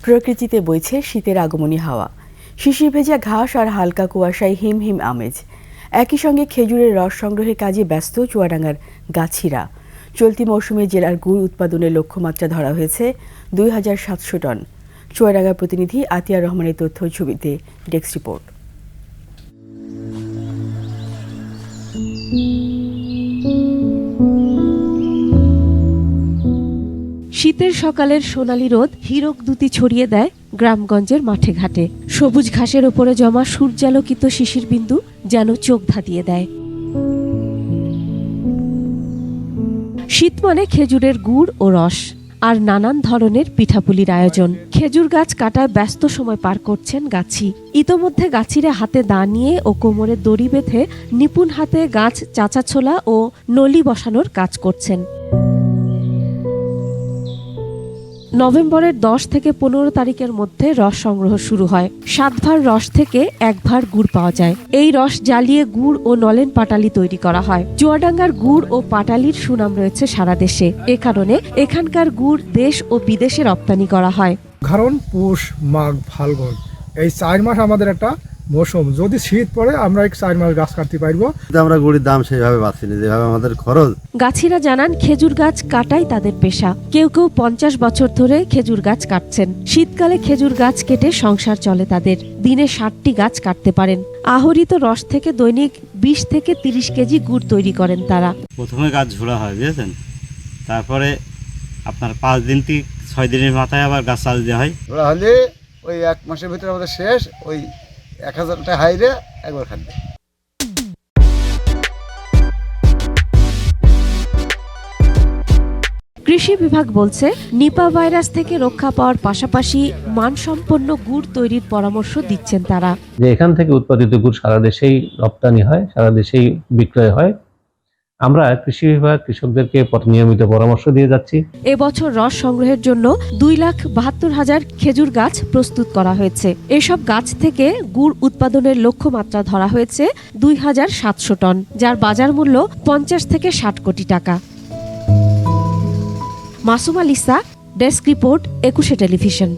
প্রকৃতিতে বইছে শীতের আগমনী হাওয়া। শিশির ভেজা ঘাস আর হালকা কুয়াশায় হিম হিম আমেজ। একই সঙ্গে খেজুরের রস সংগ্রহের কাজে ব্যস্ত চুয়াডাঙ্গার গাছিরা। চলতি মৌসুমে জেলার গুড় উৎপাদনের লক্ষ্যমাত্রা ধরা হয়েছে ২৭০০ টন। চুয়াডাঙ্গার প্রতিনিধি আতিয়া রহমানের তথ্য ছবিতে ডেস্ক রিপোর্ট। শীতের সকালের সোনালি রোদ হীরক দুতি ছড়িয়ে দেয় গ্রামগঞ্জের মাঠে ঘাটে। সবুজ ঘাসের ওপরে জমা সূর্যালোকিত শিশির বিন্দু যেন চোখ ধাঁধিয়ে দেয়। শীত মানে খেজুরের গুড় ও রস আর নানান ধরনের পিঠাপুলির আয়োজন। খেজুর গাছ কাটায় ব্যস্ত সময় পার করছেন গাছি। ইতোমধ্যে গাছিরা হাতে দা নিয়ে ও কোমরে দড়ি বেঁধে নিপুণ হাতে গাছ চাচাছোলা ও নলি বসানোর কাজ করছেন। নভেম্বরের 10 থেকে 15 তারিখের মধ্যে রস সংগ্রহ শুরু হয়। 7 ভার রস থেকে 1 ভার গুড় পাওয়া যায়। এই রস জ্বালিয়ে গুড় ও নলেন পাটালি তৈরি করা হয়। চুয়াডাঙ্গার গুড় ও পাটালির সুনাম রয়েছে সারা দেশে। এ কারণে এখানকার গুড় দেশ ও বিদেশে রপ্তানি করা হয়। কারণ পুষ, মাঘ, ফাল্গুন এই 4 মাস আমাদের একটা মৌসুম। যদি শীত পড়ে আমরা এই 4 মাস গাছ কাটতে পারবো। আমরা গুড়ির দাম সেইভাবে পাচ্ছি না যেভাবে আমাদের খরচ। গাছিরা জানান খেজুর গাছ কাটাই তাদের পেশা। কেউ কেউ 50 বছর ধরে খেজুর গাছ কাটছেন। শীতকালে খেজুর গাছ কেটে সংসার চলে তাদের। দিনে 60টি গাছ কাটতে পারেন। আহরিত রস থেকে দৈনিক 20 থেকে 30 কেজি গুড় তৈরি করেন তারা। প্রথমে গাছ ঝোড়া হয়, বুঝেছেন, তারপরে আপনার 5 দিন থেকে 6 দিনের মাথায় আবার গাছ চাষ দেওয়া হয়। ওরা হলে ওই 1 মাসের ভিতরে আমাদের শেষ। ওই 1000টা হাইরে একবার খাদ্য। কৃষি বিভাগ বলছে নিপা ভাইরাস থেকে রক্ষা পাওয়ার পাশাপাশি মানসম্পন্ন গুড় তৈরির পরামর্শ দিচ্ছেন তারা। যে এখান থেকে উৎপাদিত গুড় সারা দেশেই রপ্তানি হয়, সারা দেশেই বিক্রয় হয়। আমরা কৃষি বিভাগ কৃষকদেরকে নিয়মিত পরামর্শ দিয়ে যাচ্ছি। এবছর রস সংগ্রহের জন্য 2,72,000 খেজুর গাছ প্রস্তুত করা হয়েছে। এসব গাছ থেকে গুড় উৎপাদনের লক্ষ্যমাত্রা ধরা হয়েছে 2,700 টন, যার বাজার মূল্য 50 থেকে 60 কোটি টাকা। Masuma Lisa, desk report, 21 television.